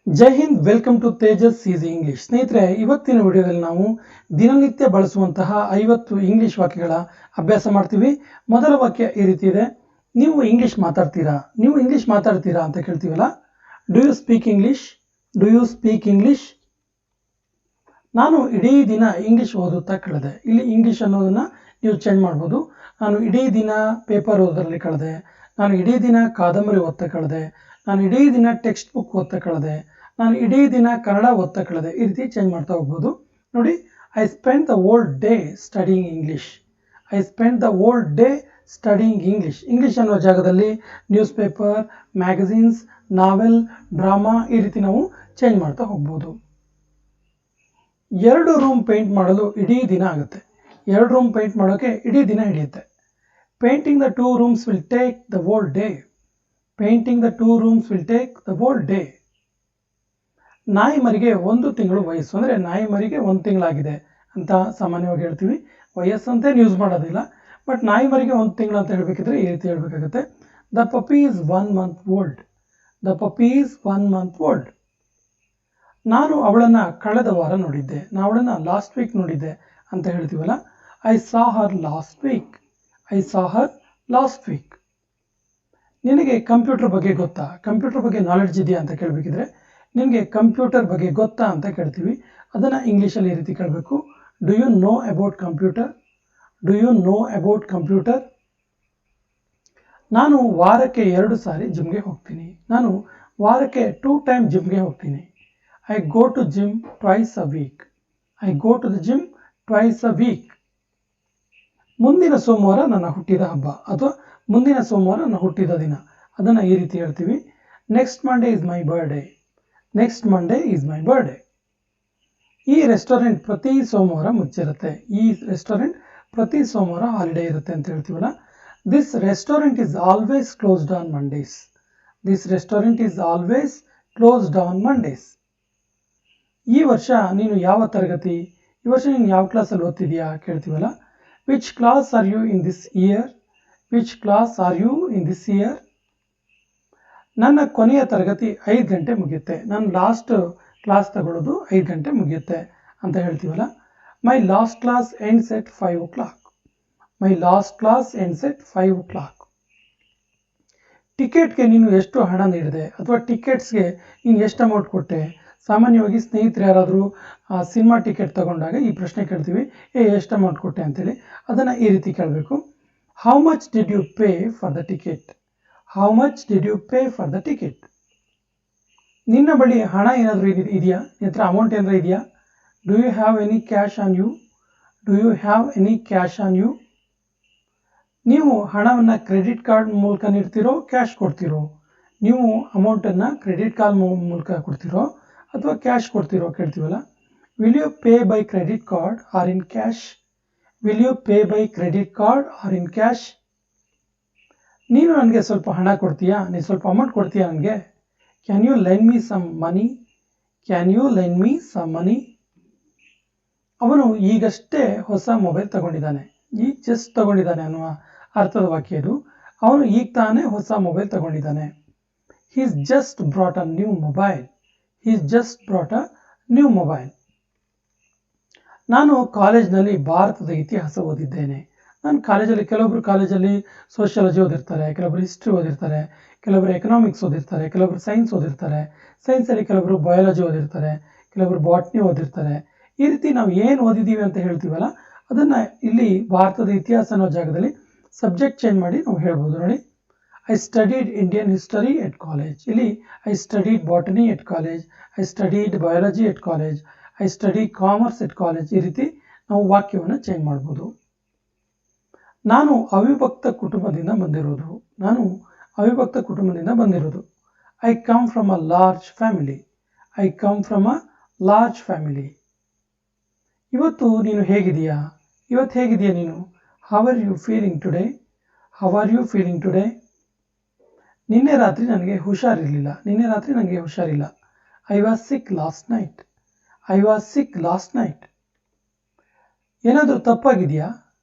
Jai Hind, welcome to Tejas easy English. ಸ್ನೇಹಿತರೆ, ಇವತ್ತಿನ ವಿಡಿಯೋದಲ್ಲಿ ನಾವು ದಿನನಿತ್ಯ ಬಳಸುವಂತಹ 50 ಇಂಗ್ಲಿಷ್ ವಾಕ್ಯಗಳ ಅಭ್ಯಾಸ ಮಾಡ್ತೀವಿ. ಮೊದಲ ವಾಕ್ಯ ಈ ರೀತಿ ಇದೆ: ನೀವು ಇಂಗ್ಲಿಷ್ ಮಾತಾಡ್ತೀರಾ ಅಂತ ಕೇಳ್ತೀವಲ್ಲ. Do you speak English? Do you speak English? ನಾನು ಇಡೀ ದಿನ ಇಂಗ್ಲಿಷ್ ಓದುತ್ತಾ ಕಳೆದೆ. ಇಲ್ಲಿ ಇಂಗ್ಲಿಷ್ ಅನ್ನೋದನ್ನ ನೀವು ಚೇಂಜ್ ಮಾಡ್ಬೋದು. ನಾನು ಇಡೀ ದಿನ ಪೇಪರ್ ಓದೋದ್ರಲ್ಲಿ ಕಳೆದೆ, ನಾನು ಇಡೀ ದಿನ ಕಾದಂಬರಿ ಓದ್ತಾ ಕಳೆದೆ, ನಾನು ಇಡೀ ದಿನ ಟೆಕ್ಸ್ಟ್ ಬುಕ್ ಓದ್ತಾ ಕಳೆದೆ, ನಾನು ಇಡೀ ದಿನ ಕನ್ನಡ ಓದ್ತಾ ಕಳೆದೆ. ಈ ರೀತಿ ಚೇಂಜ್ ಮಾಡ್ತಾ ಹೋಗ್ಬೋದು. ನೋಡಿ, I spend the whole day studying English. I spend the whole day studying English. English ಅನ್ನೋ ಜಾಗದಲ್ಲಿ ನ್ಯೂಸ್ ಪೇಪರ್, ಮ್ಯಾಗಝೀನ್ಸ್, ನಾವೆಲ್, ಡ್ರಾಮಾ ಈ ರೀತಿ ನಾವು ಚೇಂಜ್ ಮಾಡ್ತಾ ಹೋಗ್ಬೋದು. 2 ರೂಮ್ ಪೇಂಟ್ ಮಾಡಲು ಇಡೀ ದಿನ ಆಗುತ್ತೆ. 2 ರೂಮ್ ಪೇಂಟ್ ಮಾಡೋಕೆ ಇಡೀ ದಿನ ಹಿಡಿಯುತ್ತೆ. Painting the 2 rooms will take the whole day. Painting the 2 rooms will take the whole day. ನಾಯಿ ಮರಿಗೆ 1 ತಿಂಗಳು ವಯಸ್ಸು, ಅಂದರೆ ನಾಯಿ ಮರಿಗೆ 1 ತಿಂಗಳಾಗಿದೆ ಅಂತ ಸಾಮಾನ್ಯವಾಗಿ ಹೇಳ್ತೀವಿ. ವಯಸ್ಸಂತೆ ಯೂಸ್ ಮಾಡೋದಿಲ್ಲ, ಬಟ್ ನಾಯಿ ಮರಿಗೆ 1 ತಿಂಗಳು ಅಂತ ಹೇಳಬೇಕಿದ್ರೆ ಈ ರೀತಿ ಹೇಳಬೇಕಾಗುತ್ತೆ: the puppy is 1 month old. The puppy is 1 month old. ನಾನು ಅವಳನ್ನ ಕಳೆದ ವಾರ ನೋಡಿದ್ದೆ. ನಾನು ಅವಳನ್ನ ಲಾಸ್ಟ್ ವೀಕ್ ನೋಡಿದ್ದೆ ಅಂತ ಹೇಳ್ತೀವಲ್ಲ. I saw Har last week. I saw Har last week. ನಿನಗೆ ಕಂಪ್ಯೂಟರ್ ಬಗ್ಗೆ ಗೊತ್ತಾ? ಕಂಪ್ಯೂಟರ್ ಬಗ್ಗೆ ನಾಲೆಡ್ಜ್ ಇದೆಯಾ ಅಂತ ಕೇಳಬೇಕಿದ್ರೆ ನಿನಗೆ ಕಂಪ್ಯೂಟರ್ ಬಗ್ಗೆ ಗೊತ್ತಾ ಅಂತ ಕೇಳ್ತೀವಿ. ಅದನ್ನು ಇಂಗ್ಲೀಷಲ್ಲಿ ಈ ರೀತಿ ಕೇಳಬೇಕು: do you know about computer? Do you know about computer? ನಾನು ವಾರಕ್ಕೆ 2 ಸಾರಿ ಜಿಮ್ಗೆ ಹೋಗ್ತೀನಿ. ನಾನು ವಾರಕ್ಕೆ 2 ಟೈಮ್ ಜಿಮ್ಗೆ ಹೋಗ್ತೀನಿ. I go to gym twice a week. I go to the gym twice a week. ಮುಂದಿನ ಸೋಮವಾರ ನನ್ನ ಹುಟ್ಟಿದ ಹಬ್ಬ, ಅಥವಾ ಮುಂದಿನ ಸೋಮವಾರ ನನ್ನ ಹುಟ್ಟಿದ ದಿನ, ಅದನ್ನು ಈ ರೀತಿ ಹೇಳ್ತೀವಿ: next Monday is my birthday. Next Monday is my birthday. ಈ ರೆಸ್ಟೋರೆಂಟ್ ಪ್ರತಿ ಸೋಮವಾರ ಮುಚ್ಚಿರುತ್ತೆ. ಈ ರೆಸ್ಟೋರೆಂಟ್ ಪ್ರತಿ ಸೋಮವಾರ ಹಾಲಿಡೇ ಇರುತ್ತೆ ಅಂತ ಹೇಳ್ತೀವಲ್ಲ. This restaurant is always closed on Mondays. This restaurant is always closed on Mondays. ಈ ವರ್ಷ ನೀನು ಯಾವ ತರಗತಿ? ಈ ವರ್ಷ ನೀನು ಯಾವ ಕ್ಲಾಸಲ್ಲಿ ಓದ್ತಿದ್ಯಾ ಕೇಳ್ತೀವಲ್ಲ. Which class are you in this year? Which class are you in this year? ನನ್ನ ಕೊನೆಯ ತರಗತಿ 5 ಗಂಟೆ ಮುಗಿಯುತ್ತೆ. ನಾನು ಲಾಸ್ಟ್ ಕ್ಲಾಸ್ ತಗೊಳ್ಳೋದು 5 ಗಂಟೆ ಮುಗಿಯುತ್ತೆ ಅಂತ ಹೇಳ್ತೀವಲ್ಲ. My last class ends at 5 o'clock. My last class ends at 5 o'clock. ಟಿಕೆಟ್ಗೆ ನೀನು ಎಷ್ಟು ಹಣ ನೀಡಿದೆ, ಅಥವಾ ಟಿಕೆಟ್ಸ್ಗೆ ನೀನು ಎಷ್ಟು ಅಮೌಂಟ್ ಕೊಟ್ಟೆ? ಸಾಮಾನ್ಯವಾಗಿ ಸ್ನೇಹಿತರು ಯಾರಾದರೂ ಸಿನಿಮಾ ಟಿಕೆಟ್ ತಗೊಂಡಾಗ ಈ ಪ್ರಶ್ನೆ ಕೇಳ್ತೀವಿ: ಎಷ್ಟು ಅಮೌಂಟ್ ಕೊಟ್ಟೆ ಅಂತೇಳಿ. ಅದನ್ನು ಈ ರೀತಿ ಕೇಳಬೇಕು: how much did you pay for the ticket? How much did you pay for the ticket? ನಿನ್ನ ಬಳಿ ಹಣ ಏನಾದರೂ ಇದೆಯಾ? ನಿನ್ನ ಹತ್ರ ಅಮೌಂಟ್ ಏನಾದರೂ ಇದೆಯಾ? Do you have any cash on you? Do you have any cash on you? ನೀವು ಹಣವನ್ನು ಕ್ರೆಡಿಟ್ ಕಾರ್ಡ್ ಮೂಲಕ ನೀಡ್ತೀರೋ, ಕ್ಯಾಶ್ ಕೊಡ್ತೀರೋ? ನೀವು ಅಮೌಂಟನ್ನು ಕ್ರೆಡಿಟ್ ಕಾರ್ಡ್ ಮೂಲಕ ಕೊಡ್ತೀರೋ ಅಥವಾ ಕ್ಯಾಶ್ ಕೊಡ್ತೀರೋ ಕೇಳ್ತೀವಲ್ಲ. Will you pay by credit card or in cash? Will you pay by credit card or in cash? ನೀನು ನನಗೆ ಸ್ವಲ್ಪ ಹಣ ಕೊಡ್ತೀಯಾ? ನೀನು ಸ್ವಲ್ಪ ಅಮೌಂಟ್ ಕೊಡ್ತೀಯಾ ನನಗೆ? Can you lend me some money? Can you lend me some money? ಅವನು ಈಗಷ್ಟೇ ಹೊಸ ಮೊಬೈಲ್ ತಗೊಂಡಿದ್ದಾನೆ. ಈಗ ಜಸ್ಟ್ ತಗೊಂಡಿದ್ದಾನೆ ಅನ್ನುವ ಅರ್ಥದ ವಾಕ್ಯ ಇದು. ಅವನು ಈಗ ತಾನೇ ಹೊಸ ಮೊಬೈಲ್ ತಗೊಂಡಿದ್ದಾನೆ. He's just brought a new mobile. He's just brought a new mobile. ನಾನು ಕಾಲೇಜ್ನಲ್ಲಿ ಭಾರತದ ಇತಿಹಾಸ ಓದಿದ್ದೇನೆ. ನಾನು ಕೆಲವೊಬ್ರು ಕಾಲೇಜಲ್ಲಿ ಸೋಷಿಯಾಲಜಿ ಓದಿರ್ತಾರೆ, ಕೆಲವೊಬ್ರು ಹಿಸ್ಟ್ರಿ ಓದಿರ್ತಾರೆ, ಕೆಲವೊಬ್ರು ಎಕನಾಮಿಕ್ಸ್ ಓದಿರ್ತಾರೆ, ಕೆಲವೊಬ್ರು ಸೈನ್ಸ್ ಓದಿರ್ತಾರೆ. ಸೈನ್ಸಲ್ಲಿ ಕೆಲವೊಬ್ರು ಬಯಾಲಜಿ ಓದಿರ್ತಾರೆ, ಕೆಲವೊಬ್ರು ಬಾಟ್ನಿ ಓದಿರ್ತಾರೆ. ಈ ರೀತಿ ನಾವು ಏನು ಓದಿದ್ದೀವಿ ಅಂತ ಹೇಳ್ತೀವಲ್ಲ, ಅದನ್ನು ಇಲ್ಲಿ ಭಾರತದ ಇತಿಹಾಸ ಅನ್ನೋ ಜಾಗದಲ್ಲಿ ಸಬ್ಜೆಕ್ಟ್ ಚೇಂಜ್ ಮಾಡಿ ನಾವು ಹೇಳ್ಬೋದು. ನೋಡಿ, I studied Indian history at college. ಇಲ್ಲಿ I studied botany at college, I studied biology at college, I study commerce at college. ಈ ರೀತಿ ನಾವು ವಾಕ್ಯವನ್ನು ಚೇಂಜ್ ಮಾಡ್ಬೋದು. ನಾನು ಅವಿಭಕ್ತ ಕುಟುಂಬದಿಂದ ಬಂದಿರೋದು. ನಾನು ಅವಿಭಕ್ತ ಕುಟುಂಬದಿಂದ ಬಂದಿರೋದು. I come from a large family. I come from a large family. ಇವತ್ತು ನೀನು ಹೇಗಿದೆಯಾ? ಇವತ್ತು ಹೇಗಿದೆಯಾ ನೀನು? How are you feeling today? How are you feeling today? ನಿನ್ನೆ ರಾತ್ರಿ ನನಗೆ ಹುಷಾರಿರಲಿಲ್ಲ. ನಿನ್ನೆ ರಾತ್ರಿ ನನಗೆ ಹುಷಾರಿಲ್ಲ. I was sick last night. I was sick last night. ಏನಾದರೂ ತಪ್ಪಾಗಿದೆಯಾ?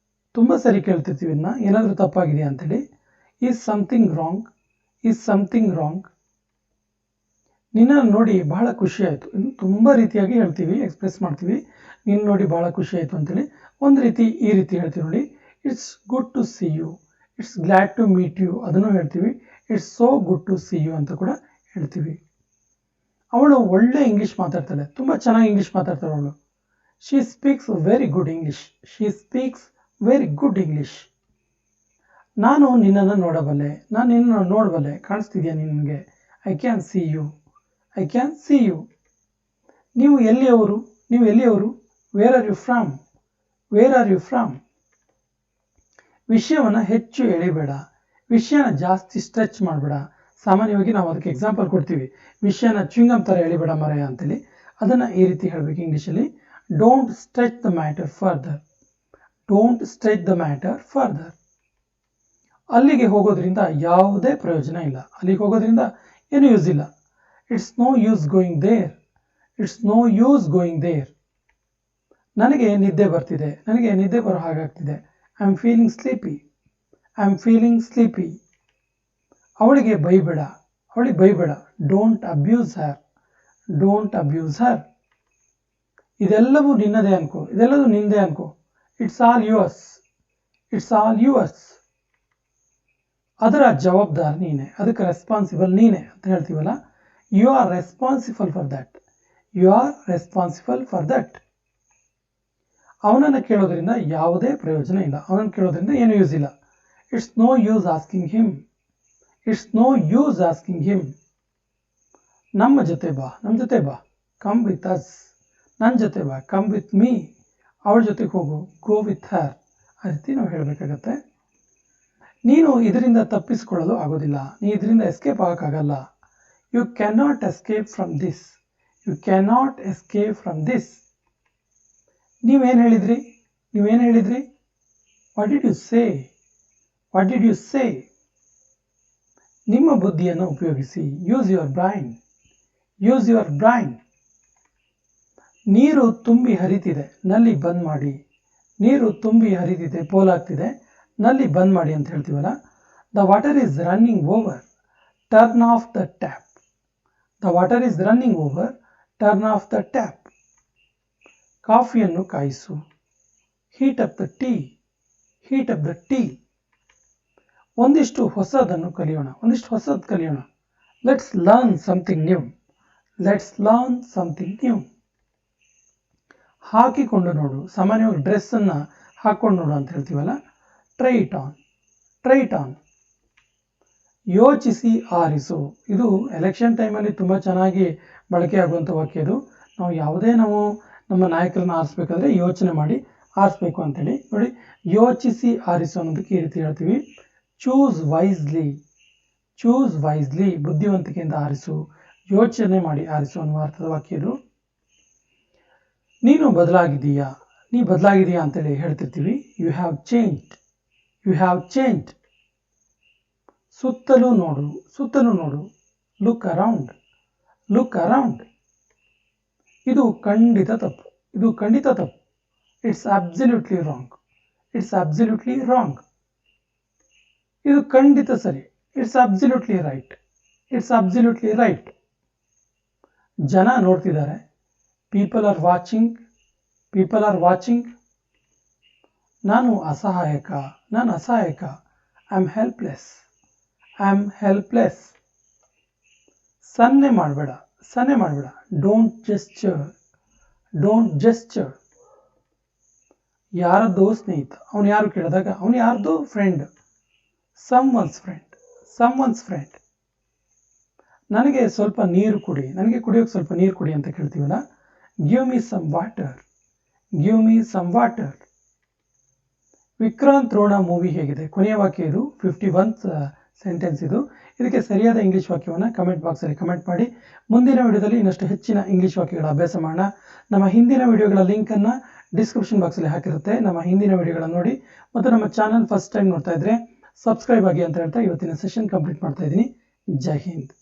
ತುಂಬ ಸರಿ ಕೇಳ್ತಿರ್ತೀವಿ ಇದನ್ನ, ಏನಾದರೂ ತಪ್ಪಾಗಿದೆಯಾ ಅಂತೇಳಿ. Is something wrong? Is something wrong? ನಿನ್ನನ್ನು ನೋಡಿ ಬಹಳ ಖುಷಿ ಆಯಿತು. ಇನ್ನು ತುಂಬ ರೀತಿಯಾಗಿ ಹೇಳ್ತೀವಿ, ಎಕ್ಸ್ಪ್ರೆಸ್ ಮಾಡ್ತೀವಿ. ನಿನ್ನ ನೋಡಿ ಬಹಳ ಖುಷಿ ಆಯಿತು ಅಂತೇಳಿ. ಒಂದು ರೀತಿ ಈ ರೀತಿ ಹೇಳ್ತೀವಿ ನೋಡಿ, it's good to see you, it's glad to meet you, ಅದನ್ನು ಹೇಳ್ತೀವಿ. It's so good to see you ಅಂತ ಕೂಡ ಹೇಳ್ತೀವಿ. ಅವಳು ಒಳ್ಳೆ ಇಂಗ್ಲೀಷ್ ಮಾತಾಡ್ತಾಳೆ, ತುಂಬ ಚೆನ್ನಾಗಿ ಇಂಗ್ಲೀಷ್ ಮಾತಾಡ್ತಾಳೆ ಅವಳು. She speaks very good English, she speaks very good English. ನಾನು ನಿನ್ನನ್ನು ನೋಡಬಲ್ಲೆ, ನಾನು ನಿನ್ನನ್ನು ನೋಡಬಲ್ಲೆ, ಕಾಣಿಸ್ತಿದ್ಯಾ ನಿನಗೆ? I can see you, I can see you. ನೀವು ಎಲ್ಲಿಯವರು, ನೀವು ಎಲ್ಲಿಯವರು? Where are you from, where are you from. ವಿಷಯವನ್ನು ಹೆಚ್ಚು ಎಳಿಬೇಡ, ವಿಷಯನ ಜಾಸ್ತಿ ಸ್ಟ್ರೆಚ್ ಮಾಡಬೇಡ. ಸಾಮಾನ್ಯವಾಗಿ ನಾವು ಅದಕ್ಕೆ ಎಕ್ಸಾಂಪಲ್ ಕೊಡ್ತೀವಿ, ವಿಷಯನ ಚ್ವಿಂಗಮ್ ಥರ ಎಳಿಬೇಡ ಮರೆಯ ಅಂತೇಳಿ. ಅದನ್ನು ಈ ರೀತಿ ಹೇಳಬೇಕು ಇಂಗ್ಲೀಷಲ್ಲಿ, don't stretch the matter further, don't stretch the matter further. ಅಲ್ಲಿಗೆ ಹೋಗೋದ್ರಿಂದ ಯಾವುದೇ ಪ್ರಯೋಜನ ಇಲ್ಲ, ಅಲ್ಲಿಗೆ ಹೋಗೋದ್ರಿಂದ ಏನು ಯೂಸ್ ಇಲ್ಲ. It's no use going there, it's no use going there. ನನಗೆ ನಿದ್ದೆ ಬರ್ತಿದೆ, ನನಗೆ ನಿದ್ದೆ ಬರೋ ಹಾಗಾಗ್ತಿದೆ. I am feeling sleepy, I am feeling sleepy. ಅವಳಿಗೆ ಬೈಬೇಡ, ಅವಳಿಗೆ ಬೈಬೇಡ. Don't abuse her, don't abuse her. ಇದೆಲ್ಲವೂ ನಿನ್ನದೇ ಅನ್ಕೋ, ಇದೆಲ್ಲವೂ ನಿಂದೇ ಅನ್ಕೋ. It's all yours, it's all yours. ಅದರ ಜವಾಬ್ದಾರಿ ನೀನೆ, ಅದಕ್ಕೆ ರೆಸ್ಪಾನ್ಸಿಬಲ್ ನೀನೆ ಅಂತ ಹೇಳ್ತೀವಲ್ಲ. You are responsible for that, you are responsible for that. ಅವನನ್ನು ಕೇಳೋದ್ರಿಂದ ಯಾವುದೇ ಪ್ರಯೋಜನ ಇಲ್ಲ, ಅವನನ್ನು ಕೇಳೋದ್ರಿಂದ ಏನು ಯೂಸ್ ಇಲ್ಲ. It's no use asking him, it's no use asking him. ನಮ್ಮ ಜೊತೆ ಬಾ, ನಮ್ಮ ಜೊತೆ ಬಾ, ಕಮ್ ವಿತ್ ಅಸ್. ನನ್ನ ಜೊತೆ ಬಾ, ಕಮ್ ವಿತ್ ಮೀ. ಅವಳ ಜೊತೆಗೆ ಹೋಗು, ಗೋ ವಿತ್ ಹರ್. ಆ ರೀತಿ ನಾವು ಹೇಳಬೇಕಾಗತ್ತೆ. ನೀನು ಇದರಿಂದ ತಪ್ಪಿಸ್ಕೊಳ್ಳಲು ಆಗೋದಿಲ್ಲ, ನೀ ಇದರಿಂದ ಎಸ್ಕೇಪ್ ಆಗೋಕ್ಕಾಗಲ್ಲ. You cannot escape from this, you cannot escape from this. ನೀವೇನು ಹೇಳಿದ್ರಿ, ನೀವೇನು ಹೇಳಿದ್ರಿ? What did you say, what did you say? ನಿಮ್ಮ ಬುದ್ಧಿಯನ್ನು ಉಪಯೋಗಿಸಿ, use your brain, use your brain. ನೀರು ತುಂಬಿ ಹರಿತಿದೆ, ನಲ್ಲಿ ಬಂದ್ ಮಾಡಿ. ನೀರು ತುಂಬಿ ಹರಿತಿದೆ, ಪೋಲಾಗ್ತಿದೆ, ನಲ್ಲಿ ಬಂದ್ ಮಾಡಿ ಅಂತ ಹೇಳ್ತೀವಲ್ಲ. The water is running over, turn off the tap. The water is running over, turn off the tap. ಕಾಫಿಯನ್ನು ಕಾಯಿಸು, heat up the tea, heat up the tea. ಒಂದಿಷ್ಟು ಹೊಸದನ್ನು ಕಲಿಯೋಣ, ಒಂದಿಷ್ಟು ಹೊಸದು ಕಲಿಯೋಣ. Let's learn something new, let's learn something new. ಹಾಕಿಕೊಂಡು ನೋಡು, ಸಾಮಾನ್ಯವಾಗಿ ಡ್ರೆಸ್ಸನ್ನು ಹಾಕ್ಕೊಂಡು ನೋಡು ಅಂತ ಹೇಳ್ತೀವಲ್ಲ. Try it on, try it on. ಯೋಚಿಸಿ ಆರಿಸು. ಇದು ಎಲೆಕ್ಷನ್ ಟೈಮಲ್ಲಿ ತುಂಬ ಚೆನ್ನಾಗಿ ಬಳಕೆ ಆಗುವಂಥ ವಾಕ್ಯ ಇದು. ನಾವು ಯಾವುದೇ ನಮ್ಮ ನಾಯಕರನ್ನ ಆರಿಸ್ಬೇಕಾದ್ರೆ ಯೋಚನೆ ಮಾಡಿ ಆರಿಸ್ಬೇಕು ಅಂತೇಳಿ. ನೋಡಿ, ಯೋಚಿಸಿ ಆರಿಸು ಅನ್ನೋದಕ್ಕೆ ಈ ರೀತಿ ಹೇಳ್ತೀವಿ, ಚೂಸ್ ವೈಸ್ಲಿ, ಚೂಸ್ ವೈಸ್ಲಿ. ಬುದ್ಧಿವಂತಿಕೆಯಿಂದ ಆರಿಸು, ಯೋಚನೆ ಮಾಡಿ ಆರಿಸು ಅನ್ನುವ ಅರ್ಥದ ವಾಕ್ಯ ಇದು. ನೀನು ಬದಲಾಗಿದ್ದೀಯಾ, ನೀ ಬದಲಾಗಿದೆಯಾ ಅಂತೇಳಿ ಹೇಳ್ತಿರ್ತೀವಿ. You have changed, you have changed. ಸುತ್ತಲೂ ನೋಡು, ಸುತ್ತಲೂ ನೋಡು. Look around, look around. ಇದು ಖಂಡಿತ ತಪ್ಪು, ಇದು ಖಂಡಿತ ತಪ್ಪು. It's absolutely wrong, it's absolutely wrong. ಇದು ಖಂಡಿತ ಸರಿ, it's absolutely right, it's absolutely right. ಜನ ನೋಡ್ತಿದ್ದಾರೆ, people are watching, people are watching. ನಾನು ಅಸಹಾಯಕ, ನಾನು ಅಸಹಾಯಕ. I am helpless, I am helpless. ಸನ್ನೆ ಮಾಡಬೇಡ, ಸನ್ನೆ ಮಾಡಬೇಡ. Don't gesture, don't gesture. ಯಾರದ್ದೋ ಸ್ನೇಹಿತ, ಅವನು ಯಾರು ಕೇಳಿದಾಗ ಅವನು ಯಾರ್ದೋ friend. Someone's friend, someone's friend. ನನಗೆ ಸ್ವಲ್ಪ ನೀರು ಕುಡಿ, ನನಗೆ ಕುಡಿಯೋಕೆ ಸ್ವಲ್ಪ ನೀರು ಕುಡಿ ಅಂತ ಕೇಳ್ತೀವಲ್ಲ. Give me some water, give me some water. Vikrant Rona movie ಹೇಗಿದೆ? ಕೊನೆಯ ವಾಕ್ಯ ಇದು, 51th ಸೆಂಟೆನ್ಸ್ ಇದು. ಇದಕ್ಕೆ ಸರಿಯಾದ ಇಂಗ್ಲೀಷ್ ವಾಕ್ಯವನ್ನು ಕಮೆಂಟ್ ಬಾಕ್ಸಲ್ಲಿ ಕಮೆಂಟ್ ಮಾಡಿ. ಮುಂದಿನ ವಿಡಿಯೋದಲ್ಲಿ ಇನ್ನಷ್ಟು ಹೆಚ್ಚಿನ ಇಂಗ್ಲೀಷ್ ವಾಕ್ಯಗಳ ಅಭ್ಯಾಸ ಮಾಡೋಣ. ನಮ್ಮ ಹಿಂದಿನ ವಿಡಿಯೋಗಳ ಲಿಂಕನ್ನು ಡಿಸ್ಕ್ರಿಪ್ಷನ್ ಬಾಕ್ಸಲ್ಲಿ ಹಾಕಿರುತ್ತೆ. ನಮ್ಮ ಹಿಂದಿನ ವಿಡಿಯೋಗಳನ್ನು ನೋಡಿ. ಮತ್ತು ನಮ್ಮ ಚಾನಲ್ ಫಸ್ಟ್ ಟೈಮ್ ನೋಡ್ತಾ ಇದ್ರೆ ಸಬ್ಸ್ಕ್ರೈಬ್ ಆಗಿ ಅಂತ ಹೇಳ್ತಾ ಇವತ್ತಿನ ಸೆಷನ್ ಕಂಪ್ಲೀಟ್ ಮಾಡ್ತಾ ಇದ್ದೀನಿ. ಜೈ ಹಿಂದ್.